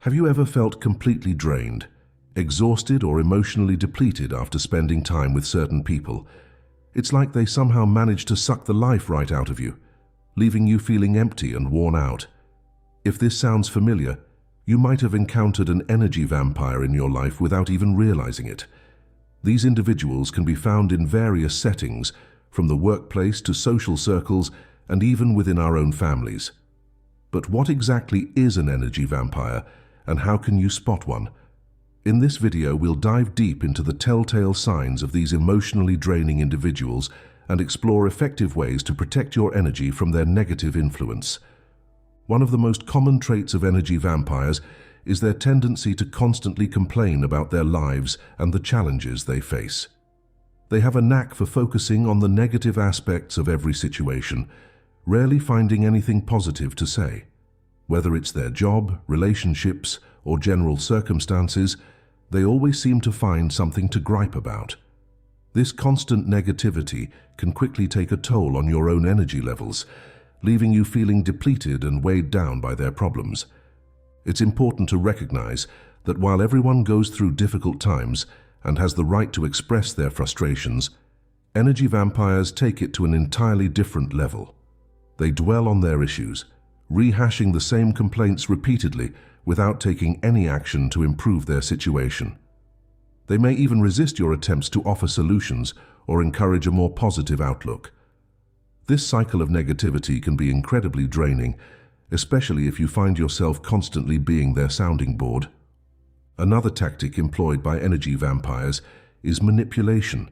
Have you ever felt completely drained, exhausted or emotionally depleted after spending time with certain people? It's like they somehow manage to suck the life right out of you, leaving you feeling empty and worn out. If this sounds familiar, you might have encountered an energy vampire in your life without even realizing it. These individuals can be found in various settings, from the workplace to social circles and even within our own families. But what exactly is an energy vampire, and how can you spot one? In this video, we'll dive deep into the telltale signs of these emotionally draining individuals and explore effective ways to protect your energy from their negative influence. One of the most common traits of energy vampires is their tendency to constantly complain about their lives and the challenges they face. They have a knack for focusing on the negative aspects of every situation, rarely finding anything positive to say. Whether it's their job, relationships, or general circumstances, they always seem to find something to gripe about. This constant negativity can quickly take a toll on your own energy levels, leaving you feeling depleted and weighed down by their problems. It's important to recognize that while everyone goes through difficult times and has the right to express their frustrations, energy vampires take it to an entirely different level. They dwell on their issues, rehashing the same complaints repeatedly without taking any action to improve their situation. They may even resist your attempts to offer solutions or encourage a more positive outlook. This cycle of negativity can be incredibly draining, especially if you find yourself constantly being their sounding board. Another tactic employed by energy vampires is manipulation.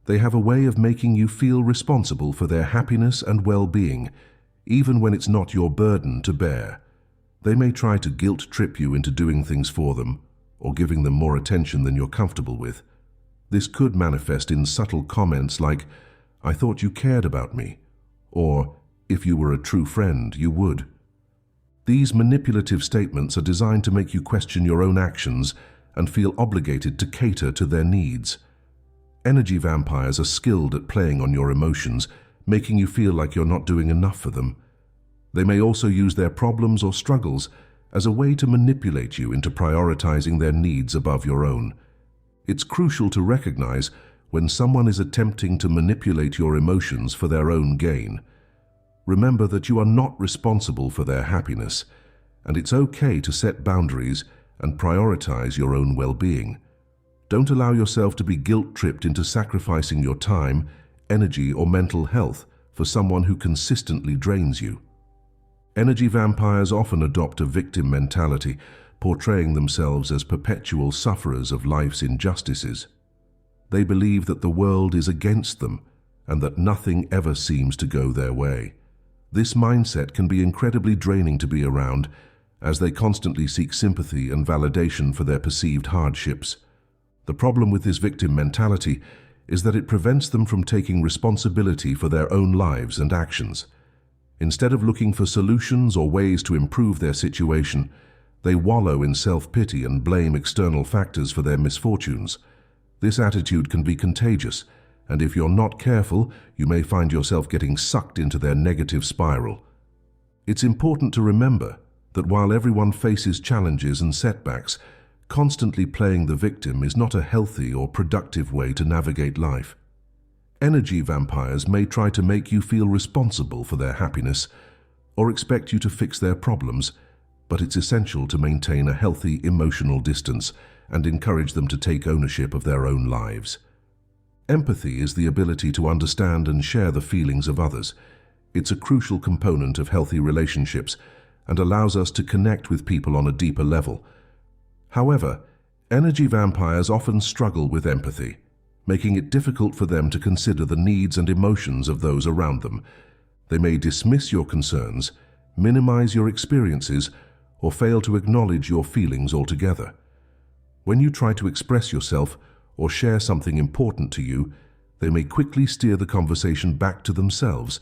They have a way of making you feel responsible for their happiness and well-being, even when it's not your burden to bear. They may try to guilt-trip you into doing things for them, or giving them more attention than you're comfortable with. This could manifest in subtle comments like, "I thought you cared about me," or "If you were a true friend, you would." These manipulative statements are designed to make you question your own actions and feel obligated to cater to their needs. Energy vampires are skilled at playing on your emotions, making you feel like you're not doing enough for them. They may also use their problems or struggles as a way to manipulate you into prioritizing their needs above your own. It's crucial to recognize when someone is attempting to manipulate your emotions for their own gain. Remember that you are not responsible for their happiness, and it's okay to set boundaries and prioritize your own well-being. Don't allow yourself to be guilt-tripped into sacrificing your time, energy, or mental health for someone who consistently drains you. Energy vampires often adopt a victim mentality, portraying themselves as perpetual sufferers of life's injustices. They believe that the world is against them and that nothing ever seems to go their way. This mindset can be incredibly draining to be around, as they constantly seek sympathy and validation for their perceived hardships. The problem with this victim mentality is that it prevents them from taking responsibility for their own lives and actions. Instead of looking for solutions or ways to improve their situation, they wallow in self-pity and blame external factors for their misfortunes. This attitude can be contagious, and if you're not careful, you may find yourself getting sucked into their negative spiral. It's important to remember that while everyone faces challenges and setbacks, constantly playing the victim is not a healthy or productive way to navigate life. Energy vampires may try to make you feel responsible for their happiness or expect you to fix their problems, but it's essential to maintain a healthy emotional distance and encourage them to take ownership of their own lives. Empathy is the ability to understand and share the feelings of others. It's a crucial component of healthy relationships and allows us to connect with people on a deeper level. However, energy vampires often struggle with empathy, making it difficult for them to consider the needs and emotions of those around them. They may dismiss your concerns, minimize your experiences, or fail to acknowledge your feelings altogether. When you try to express yourself or share something important to you, they may quickly steer the conversation back to themselves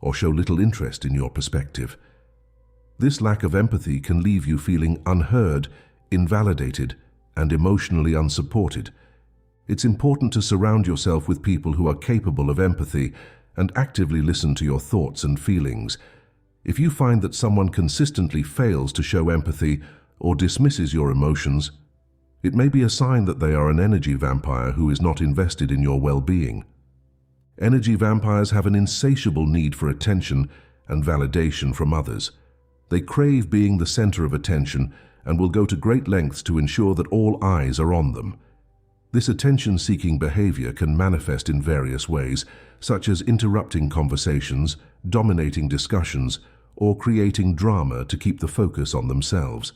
or show little interest in your perspective. This lack of empathy can leave you feeling unheard, invalidated, and emotionally unsupported. It's important to surround yourself with people who are capable of empathy and actively listen to your thoughts and feelings. If you find that someone consistently fails to show empathy or dismisses your emotions, it may be a sign that they are an energy vampire who is not invested in your well-being. Energy vampires have an insatiable need for attention and validation from others. They crave being the center of attention and will go to great lengths to ensure that all eyes are on them. This attention-seeking behavior can manifest in various ways, such as interrupting conversations, dominating discussions, or creating drama to keep the focus on themselves.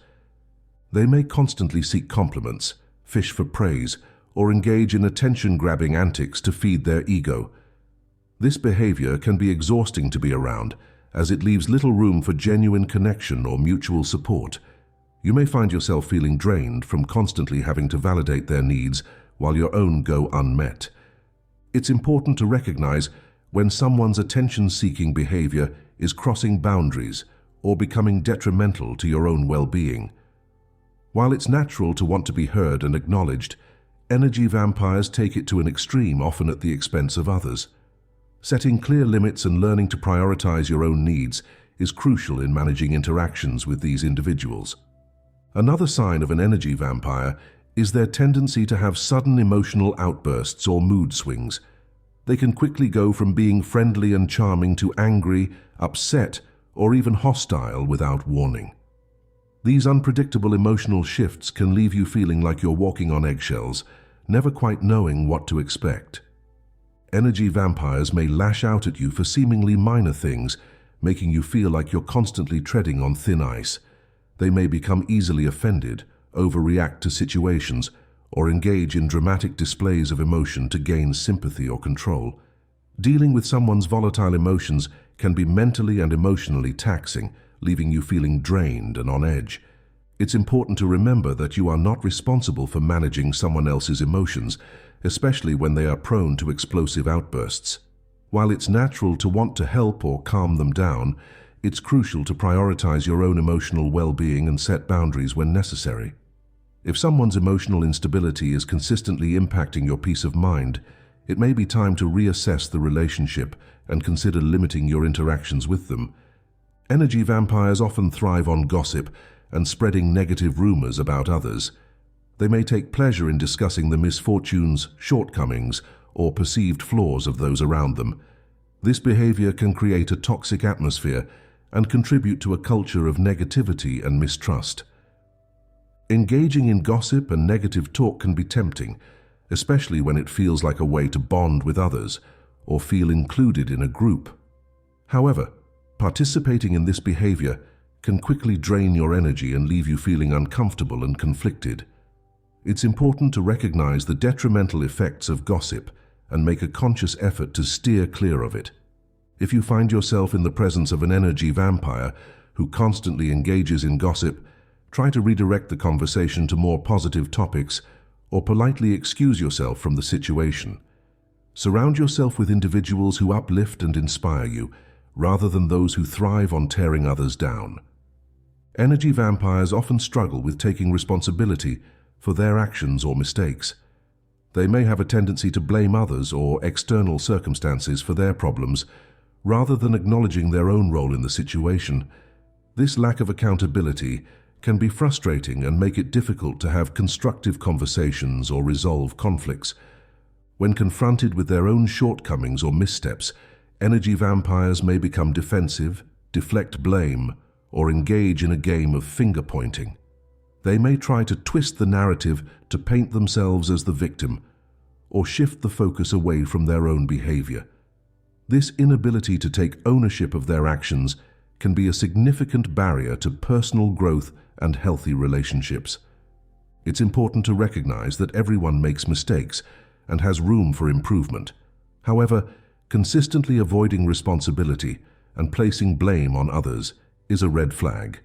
They may constantly seek compliments, fish for praise, or engage in attention-grabbing antics to feed their ego. This behavior can be exhausting to be around, as it leaves little room for genuine connection or mutual support. You may find yourself feeling drained from constantly having to validate their needs while your own go unmet. It's important to recognize when someone's attention-seeking behavior is crossing boundaries or becoming detrimental to your own well-being. While it's natural to want to be heard and acknowledged, energy vampires take it to an extreme, often at the expense of others. Setting clear limits and learning to prioritize your own needs is crucial in managing interactions with these individuals. Another sign of an energy vampire is their tendency to have sudden emotional outbursts or mood swings. They can quickly go from being friendly and charming to angry, upset, or even hostile without warning. These unpredictable emotional shifts can leave you feeling like you're walking on eggshells, never quite knowing what to expect. Energy vampires may lash out at you for seemingly minor things, making you feel like you're constantly treading on thin ice. They may become easily offended, overreact to situations, or engage in dramatic displays of emotion to gain sympathy or control. Dealing with someone's volatile emotions can be mentally and emotionally taxing, leaving you feeling drained and on edge. It's important to remember that you are not responsible for managing someone else's emotions, especially when they are prone to explosive outbursts. While it's natural to want to help or calm them down, it's crucial to prioritize your own emotional well-being and set boundaries when necessary. If someone's emotional instability is consistently impacting your peace of mind, it may be time to reassess the relationship and consider limiting your interactions with them. Energy vampires often thrive on gossip and spreading negative rumors about others. They may take pleasure in discussing the misfortunes, shortcomings, or perceived flaws of those around them. This behavior can create a toxic atmosphere and contribute to a culture of negativity and mistrust. Engaging in gossip and negative talk can be tempting, especially when it feels like a way to bond with others or feel included in a group. However, participating in this behavior can quickly drain your energy and leave you feeling uncomfortable and conflicted. It's important to recognize the detrimental effects of gossip and make a conscious effort to steer clear of it. If you find yourself in the presence of an energy vampire who constantly engages in gossip, try to redirect the conversation to more positive topics or politely excuse yourself from the situation. Surround yourself with individuals who uplift and inspire you, rather than those who thrive on tearing others down. Energy vampires often struggle with taking responsibility for their actions or mistakes. They may have a tendency to blame others or external circumstances for their problems, rather than acknowledging their own role in the situation. This lack of accountability can be frustrating and make it difficult to have constructive conversations or resolve conflicts. When confronted with their own shortcomings or missteps, energy vampires may become defensive, deflect blame, or engage in a game of finger-pointing. They may try to twist the narrative to paint themselves as the victim, or shift the focus away from their own behavior. This inability to take ownership of their actions can be a significant barrier to personal growth and healthy relationships. It's important to recognize that everyone makes mistakes and has room for improvement. However, consistently avoiding responsibility and placing blame on others is a red flag.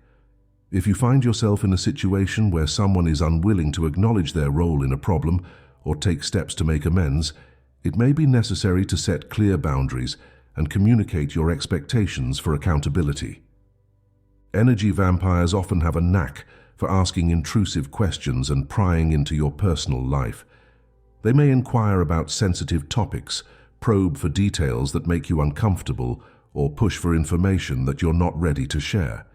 If you find yourself in a situation where someone is unwilling to acknowledge their role in a problem or take steps to make amends, it may be necessary to set clear boundaries and communicate your expectations for accountability. Energy vampires often have a knack for asking intrusive questions and prying into your personal life. They may inquire about sensitive topics, probe for details that make you uncomfortable, or push for information that you're not ready to share.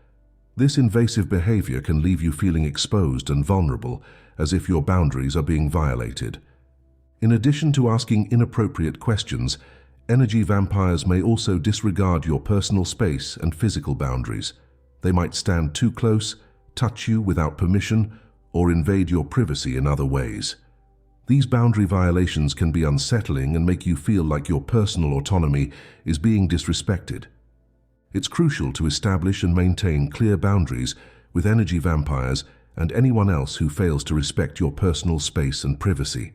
This invasive behavior can leave you feeling exposed and vulnerable, as if your boundaries are being violated. In addition to asking inappropriate questions, energy vampires may also disregard your personal space and physical boundaries. They might stand too close, touch you without permission, or invade your privacy in other ways. These boundary violations can be unsettling and make you feel like your personal autonomy is being disrespected. It's crucial to establish and maintain clear boundaries with energy vampires and anyone else who fails to respect your personal space and privacy.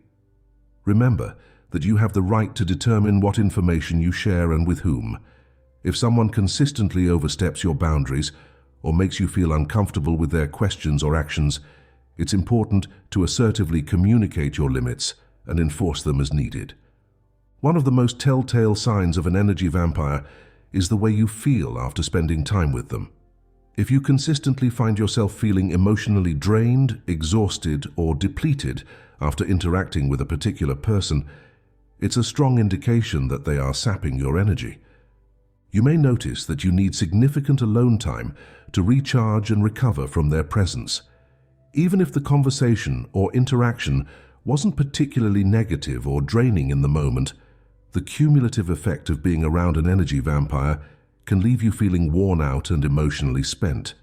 Remember that you have the right to determine what information you share and with whom. If someone consistently oversteps your boundaries or makes you feel uncomfortable with their questions or actions, it's important to assertively communicate your limits and enforce them as needed. One of the most telltale signs of an energy vampire is the way you feel after spending time with them. If you consistently find yourself feeling emotionally drained, exhausted, or depleted after interacting with a particular person, it's a strong indication that they are sapping your energy. You may notice that you need significant alone time to recharge and recover from their presence. Even if the conversation or interaction wasn't particularly negative or draining in the moment, the cumulative effect of being around an energy vampire can leave you feeling worn out and emotionally spent.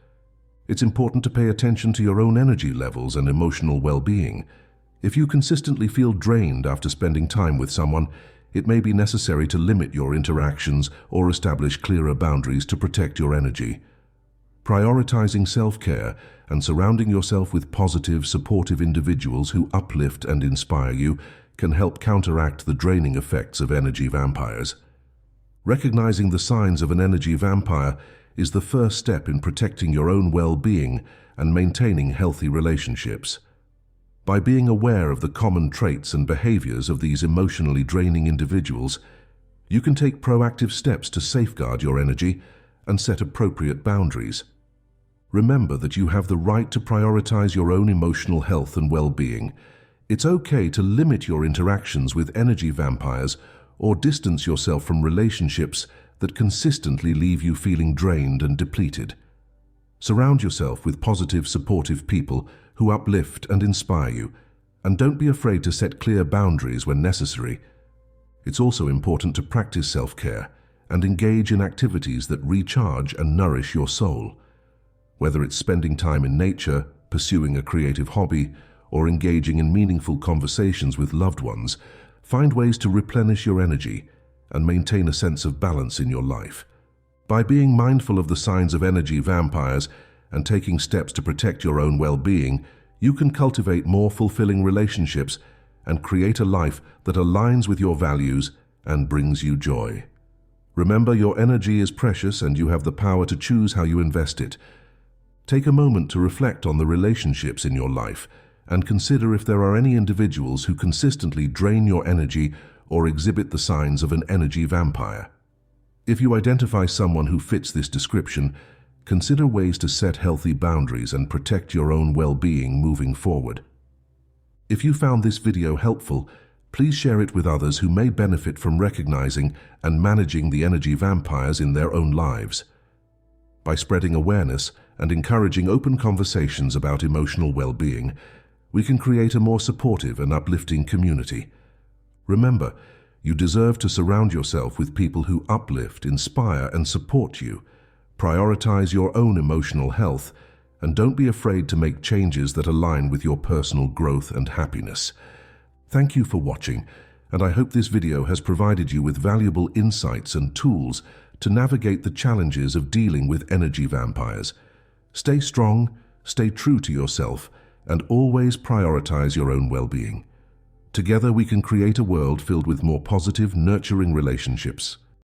It's important to pay attention to your own energy levels and emotional well-being. If you consistently feel drained after spending time with someone, it may be necessary to limit your interactions or establish clearer boundaries to protect your energy. Prioritizing self-care and surrounding yourself with positive, supportive individuals who uplift and inspire you can help counteract the draining effects of energy vampires. Recognizing the signs of an energy vampire is the first step in protecting your own well-being and maintaining healthy relationships. By being aware of the common traits and behaviors of these emotionally draining individuals, you can take proactive steps to safeguard your energy and set appropriate boundaries. Remember that you have the right to prioritize your own emotional health and well-being. It's okay to limit your interactions with energy vampires or distance yourself from relationships that consistently leave you feeling drained and depleted. Surround yourself with positive, supportive people who uplift and inspire you, and don't be afraid to set clear boundaries when necessary. It's also important to practice self-care and engage in activities that recharge and nourish your soul. Whether it's spending time in nature, pursuing a creative hobby, or engaging in meaningful conversations with loved ones, find ways to replenish your energy and maintain a sense of balance in your life. By being mindful of the signs of energy vampires and taking steps to protect your own well-being, you can cultivate more fulfilling relationships and create a life that aligns with your values and brings you joy. Remember, your energy is precious and you have the power to choose how you invest it. Take a moment to reflect on the relationships in your life and consider if there are any individuals who consistently drain your energy or exhibit the signs of an energy vampire. If you identify someone who fits this description, consider ways to set healthy boundaries and protect your own well-being moving forward. If you found this video helpful, please share it with others who may benefit from recognizing and managing the energy vampires in their own lives. By spreading awareness and encouraging open conversations about emotional well-being, we can create a more supportive and uplifting community. Remember, you deserve to surround yourself with people who uplift, inspire, and support you. Prioritize your own emotional health, and don't be afraid to make changes that align with your personal growth and happiness. Thank you for watching, and I hope this video has provided you with valuable insights and tools to navigate the challenges of dealing with energy vampires. Stay strong, stay true to yourself, and always prioritize your own well-being. Together we can create a world filled with more positive, nurturing relationships.